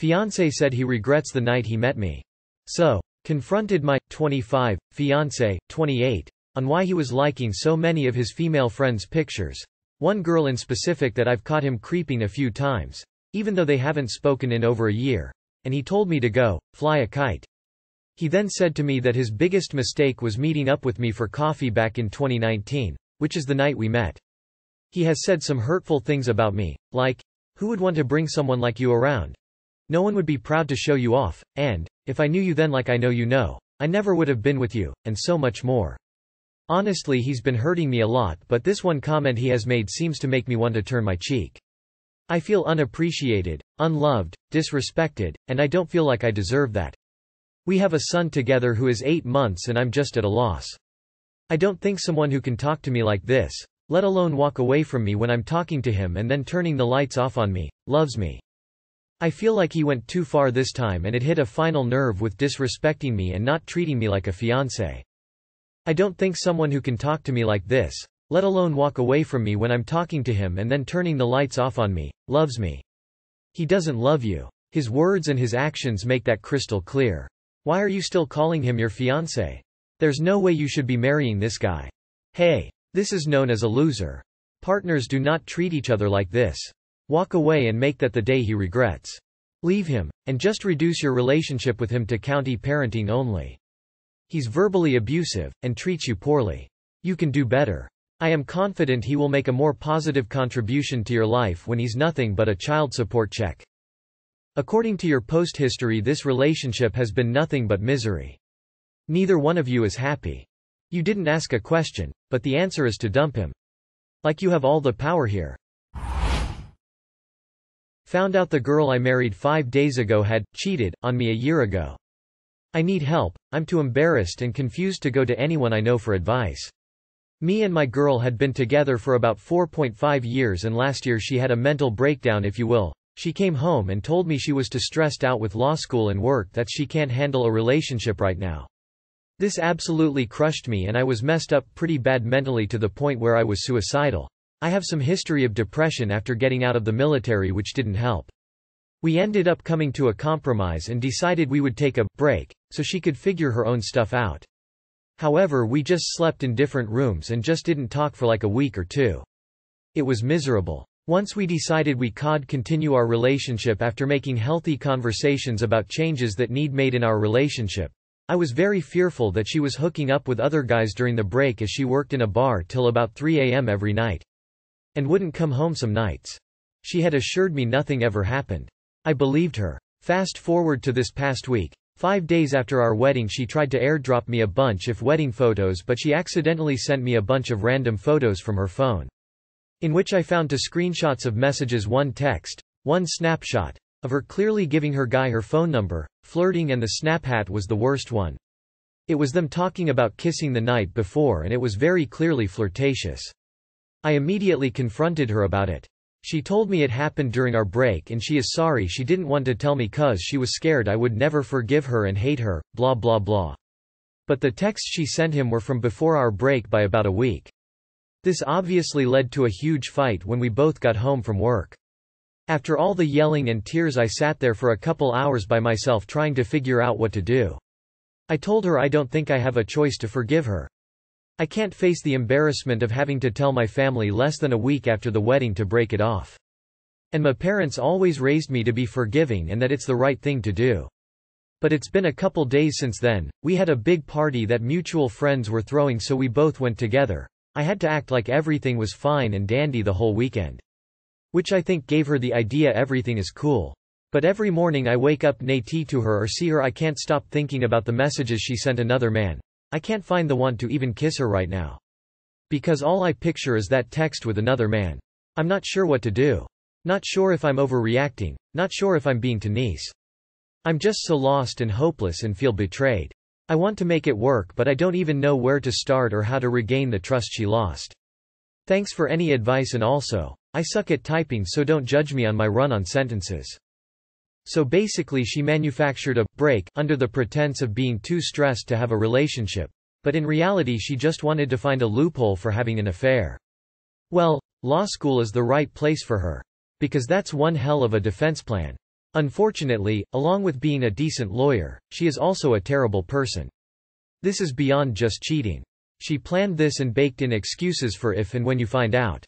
Fiancé said he regrets the night he met me. So, confronted my 25 fiancé, 28, on why he was liking so many of his female friends' pictures. One girl in specific that I've caught him creeping a few times, even though they haven't spoken in over a year, and he told me to go fly a kite. He then said to me that his biggest mistake was meeting up with me for coffee back in 2019, which is the night we met. He has said some hurtful things about me, like, "Who would want to bring someone like you around? No one would be proud to show you off, and, if I knew you then like I know you know, I never would have been with you," and so much more. Honestly, he's been hurting me a lot, but this one comment he has made seems to make me want to turn my cheek. I feel unappreciated, unloved, disrespected, and I don't feel like I deserve that. We have a son together who is 8 months and I'm just at a loss. I don't think someone who can talk to me like this, let alone walk away from me when I'm talking to him and then turning the lights off on me, loves me. I feel like he went too far this time and it hit a final nerve with disrespecting me and not treating me like a fiancé. I don't think someone who can talk to me like this, let alone walk away from me when I'm talking to him and then turning the lights off on me, loves me. He doesn't love you. His words and his actions make that crystal clear. Why are you still calling him your fiancé? There's no way you should be marrying this guy. Hey, this is known as a loser. Partners do not treat each other like this. Walk away and make that the day he regrets. Leave him, and just reduce your relationship with him to county parenting only. He's verbally abusive, and treats you poorly. You can do better. I am confident he will make a more positive contribution to your life when he's nothing but a child support check. According to your post history, this relationship has been nothing but misery. Neither one of you is happy. You didn't ask a question, but the answer is to dump him. Like you have all the power here. Found out the girl I married 5 days ago had cheated on me a year ago. I need help. I'm too embarrassed and confused to go to anyone I know for advice. Me and my girl had been together for about 4.5 years and last year she had a mental breakdown, if you will. She came home and told me she was too stressed out with law school and work that she can't handle a relationship right now. This absolutely crushed me and I was messed up pretty bad mentally to the point where I was suicidal. I have some history of depression after getting out of the military, which didn't help. We ended up coming to a compromise and decided we would take a break, so she could figure her own stuff out. However, we just slept in different rooms and just didn't talk for like a week or two. It was miserable. Once we decided we could continue our relationship after making healthy conversations about changes that need made in our relationship, I was very fearful that she was hooking up with other guys during the break as she worked in a bar till about 3 a.m. every night. And wouldn't come home some nights. She had assured me nothing ever happened. I believed her. Fast forward to this past week. 5 days after our wedding she tried to airdrop me a bunch of wedding photos, but she accidentally sent me a bunch of random photos from her phone, in which I found 2 screenshots of messages, 1 text, 1 snapshot, of her clearly giving her guy her phone number, flirting, and the snaphat was the worst one. It was them talking about kissing the night before and it was very clearly flirtatious. I immediately confronted her about it. She told me it happened during our break and she is sorry she didn't want to tell me cause she was scared I would never forgive her and hate her, blah blah blah. But the texts she sent him were from before our break by about a week. This obviously led to a huge fight when we both got home from work. After all the yelling and tears I sat there for a couple hours by myself trying to figure out what to do. I told her I don't think I have a choice to forgive her. I can't face the embarrassment of having to tell my family less than a week after the wedding to break it off. And my parents always raised me to be forgiving and that it's the right thing to do. But it's been a couple days since then. We had a big party that mutual friends were throwing, so we both went together. I had to act like everything was fine and dandy the whole weekend. Which I think gave her the idea everything is cool. But every morning I wake up naked to her or see her, I can't stop thinking about the messages she sent another man. I can't find the want to even kiss her right now. Because all I picture is that text with another man. I'm not sure what to do. Not sure if I'm overreacting. Not sure if I'm being too nice. I'm just so lost and hopeless and feel betrayed. I want to make it work, but I don't even know where to start or how to regain the trust she lost. Thanks for any advice, and also, I suck at typing, so don't judge me on my run-on sentences. So basically she manufactured a break under the pretense of being too stressed to have a relationship, but in reality she just wanted to find a loophole for having an affair. Well, law school is the right place for her. Because that's one hell of a defense plan. Unfortunately, along with being a decent lawyer, she is also a terrible person. This is beyond just cheating. She planned this and baked in excuses for if and when you find out.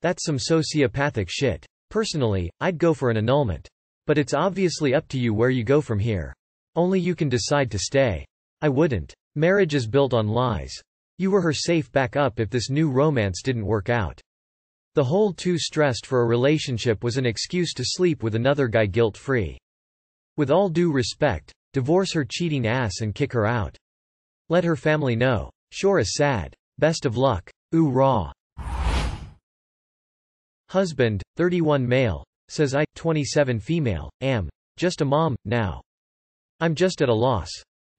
That's some sociopathic shit. Personally, I'd go for an annulment. But it's obviously up to you where you go from here. Only you can decide to stay. I wouldn't. Marriage is built on lies. You were her safe backup if this new romance didn't work out. The whole too stressed for a relationship was an excuse to sleep with another guy guilt-free. With all due respect, divorce her cheating ass and kick her out. Let her family know. Sure is sad. Best of luck. Ooh rah. Husband, 31 male, says I, 27 female, am just a mom now. I'm just at a loss.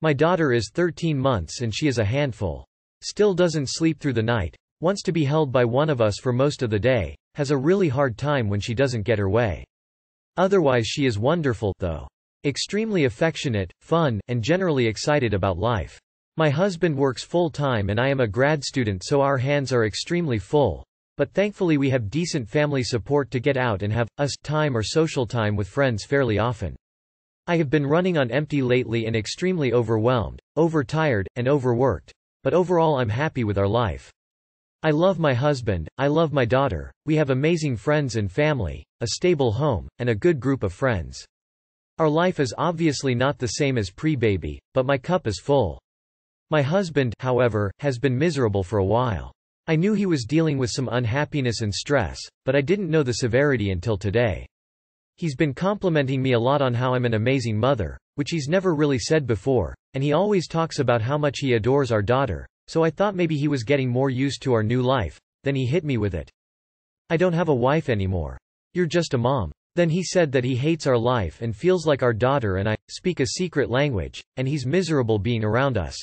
My daughter is 13 months and she is a handful. Still doesn't sleep through the night, wants to be held by one of us for most of the day, has a really hard time when she doesn't get her way. Otherwise she is wonderful, though. Extremely affectionate, fun, and generally excited about life. My husband works full-time and I am a grad student, so our hands are extremely full. But thankfully we have decent family support to get out and have us time or social time with friends fairly often. I have been running on empty lately and extremely overwhelmed, overtired, and overworked. But overall I'm happy with our life. I love my husband, I love my daughter, we have amazing friends and family, a stable home, and a good group of friends. Our life is obviously not the same as pre-baby, but my cup is full. My husband, however, has been miserable for a while. I knew he was dealing with some unhappiness and stress, but I didn't know the severity until today. He's been complimenting me a lot on how I'm an amazing mother, which he's never really said before, and he always talks about how much he adores our daughter, so I thought maybe he was getting more used to our new life. Then he hit me with it. I don't have a wife anymore. You're just a mom. Then he said that he hates our life and feels like our daughter and I speak a secret language, and he's miserable being around us.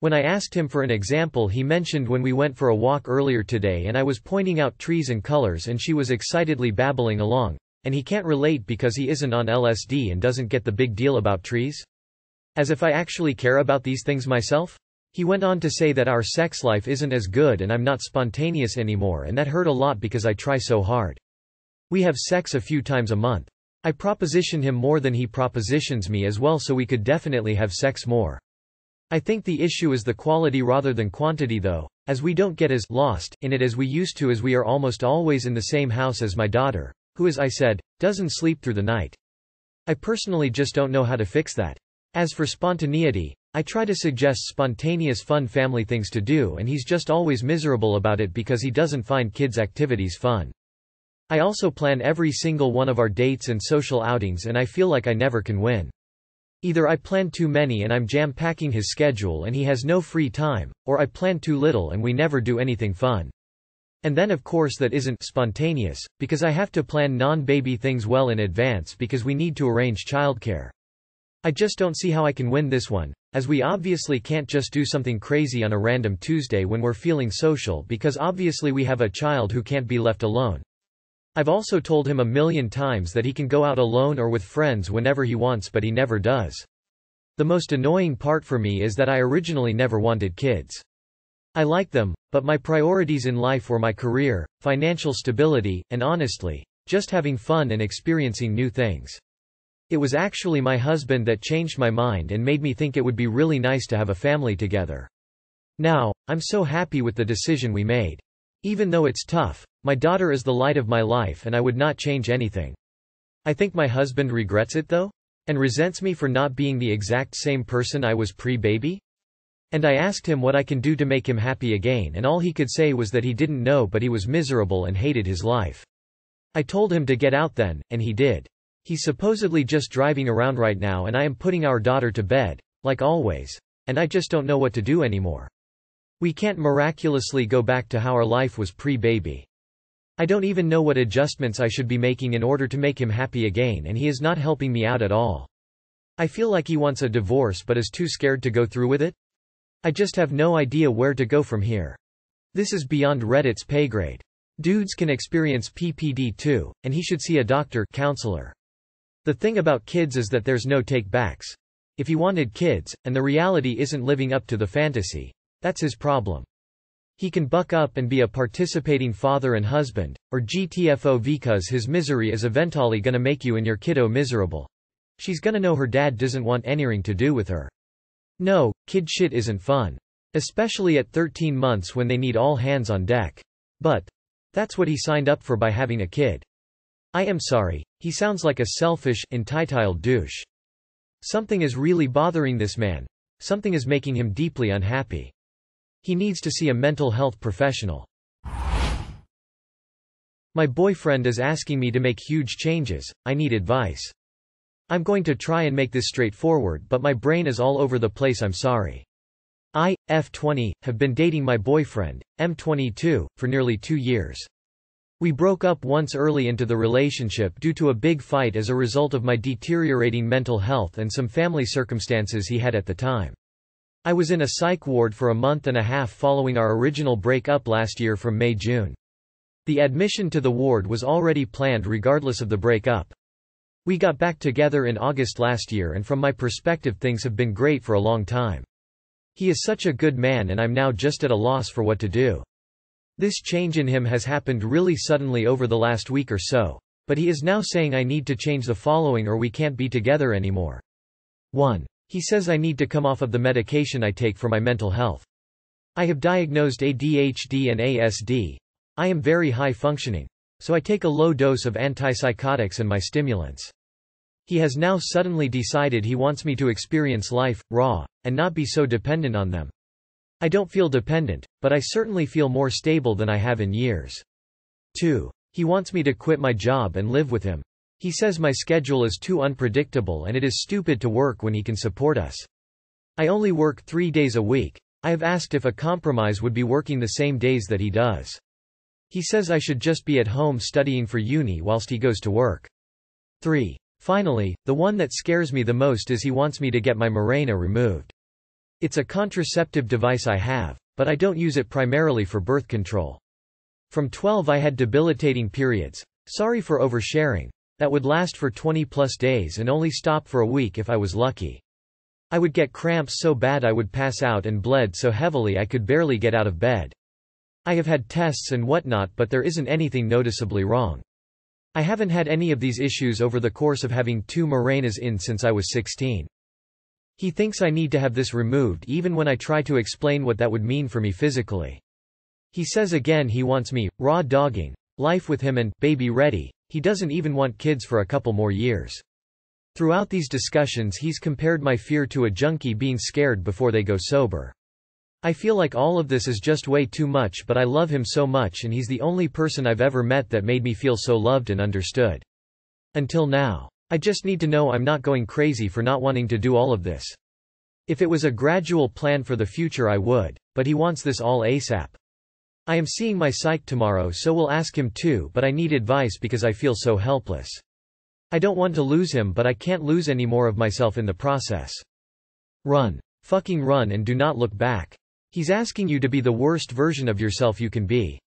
When I asked him for an example, he mentioned when we went for a walk earlier today and I was pointing out trees and colors and she was excitedly babbling along, and he can't relate because he isn't on LSD and doesn't get the big deal about trees? As if I actually care about these things myself? He went on to say that our sex life isn't as good and I'm not spontaneous anymore, and that hurt a lot because I try so hard. We have sex a few times a month. I proposition him more than he propositions me as well, so we could definitely have sex more. I think the issue is the quality rather than quantity though, as we don't get as lost in it as we used to, as we are almost always in the same house as my daughter, who, as I said, doesn't sleep through the night. I personally just don't know how to fix that. As for spontaneity, I try to suggest spontaneous fun family things to do and he's just always miserable about it because he doesn't find kids' activities fun. I also plan every single one of our dates and social outings and I feel like I never can win. Either I plan too many and I'm jam-packing his schedule and he has no free time, or I plan too little and we never do anything fun. And then of course that isn't spontaneous, because I have to plan non-baby things well in advance because we need to arrange childcare. I just don't see how I can win this one, as we obviously can't just do something crazy on a random Tuesday when we're feeling social, because obviously we have a child who can't be left alone. I've also told him a million times that he can go out alone or with friends whenever he wants, but he never does. The most annoying part for me is that I originally never wanted kids. I like them, but my priorities in life were my career, financial stability, and honestly, just having fun and experiencing new things. It was actually my husband that changed my mind and made me think it would be really nice to have a family together. Now, I'm so happy with the decision we made. Even though it's tough, my daughter is the light of my life and I would not change anything. I think my husband regrets it though? And resents me for not being the exact same person I was pre-baby? And I asked him what I can do to make him happy again, and all he could say was that he didn't know, but he was miserable and hated his life. I told him to get out then, and he did. He's supposedly just driving around right now and I am putting our daughter to bed, like always. And I just don't know what to do anymore. We can't miraculously go back to how our life was pre-baby. I don't even know what adjustments I should be making in order to make him happy again, and he is not helping me out at all. I feel like he wants a divorce but is too scared to go through with it. I just have no idea where to go from here. This is beyond Reddit's pay grade. Dudes can experience PPD too, and he should see a doctor, counselor. The thing about kids is that there's no take-backs. If he wanted kids, and the reality isn't living up to the fantasy, that's his problem. He can buck up and be a participating father and husband, or GTFO because his misery is eventually gonna make you and your kiddo miserable. She's gonna know her dad doesn't want anything to do with her. No, kid shit isn't fun. Especially at 13 months when they need all hands on deck. But that's what he signed up for by having a kid. I am sorry, he sounds like a selfish, entitled douche. Something is really bothering this man. Something is making him deeply unhappy. He needs to see a mental health professional. My boyfriend is asking me to make huge changes. I need advice. I'm going to try and make this straightforward, but my brain is all over the place. I'm sorry. I, F20, have been dating my boyfriend, M22, for nearly 2 years. We broke up once early into the relationship due to a big fight as a result of my deteriorating mental health and some family circumstances he had at the time. I was in a psych ward for a month and a half following our original break-up last year from May-June. The admission to the ward was already planned regardless of the break-up. We got back together in August last year, and from my perspective things have been great for a long time. He is such a good man and I'm now just at a loss for what to do. This change in him has happened really suddenly over the last week or so, but he is now saying I need to change the following or we can't be together anymore. 1. He says I need to come off of the medication I take for my mental health. I have diagnosed ADHD and ASD. I am very high functioning, so I take a low dose of antipsychotics and my stimulants. He has now suddenly decided he wants me to experience life, raw, and not be so dependent on them. I don't feel dependent, but I certainly feel more stable than I have in years. 2. He wants me to quit my job and live with him. He says my schedule is too unpredictable and it is stupid to work when he can support us. I only work 3 days a week. I have asked if a compromise would be working the same days that he does. He says I should just be at home studying for uni whilst he goes to work. 3. Finally, the one that scares me the most is he wants me to get my Mirena removed. It's a contraceptive device I have, but I don't use it primarily for birth control. From 12 I had debilitating periods, sorry for oversharing, that would last for 20+ days and only stop for a week if I was lucky. I would get cramps so bad I would pass out and bled so heavily I could barely get out of bed. I have had tests and whatnot, but there isn't anything noticeably wrong. I haven't had any of these issues over the course of having 2 Mirenas in since I was 16. He thinks I need to have this removed even when I try to explain what that would mean for me physically. He says again he wants me, raw dogging, life with him and, baby ready. He doesn't even want kids for a couple more years. Throughout these discussions he's compared my fear to a junkie being scared before they go sober. I feel like all of this is just way too much, but I love him so much and he's the only person I've ever met that made me feel so loved and understood. Until now. I just need to know I'm not going crazy for not wanting to do all of this. If it was a gradual plan for the future I would, but he wants this all ASAP. I am seeing my psych tomorrow, so we'll ask him too, but I need advice because I feel so helpless. I don't want to lose him, but I can't lose any more of myself in the process. Run. Fucking run and do not look back. He's asking you to be the worst version of yourself you can be.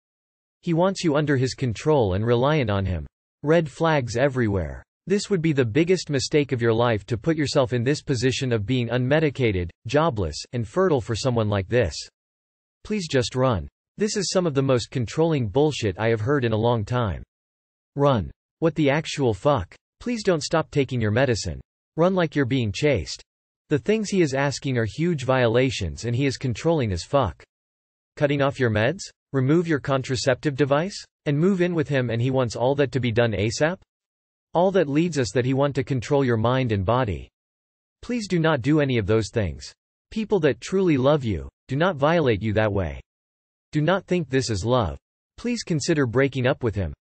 He wants you under his control and reliant on him. Red flags everywhere. This would be the biggest mistake of your life, to put yourself in this position of being unmedicated, jobless, and fertile for someone like this. Please just run. This is some of the most controlling bullshit I have heard in a long time. Run. What the actual fuck? Please don't stop taking your medicine. Run like you're being chased. The things he is asking are huge violations and he is controlling as fuck. Cutting off your meds? Remove your contraceptive device? And move in with him, and he wants all that to be done ASAP? All that leads us that he want to control your mind and body. Please do not do any of those things. People that truly love you do not violate you that way. Do not think this is love. Please consider breaking up with him.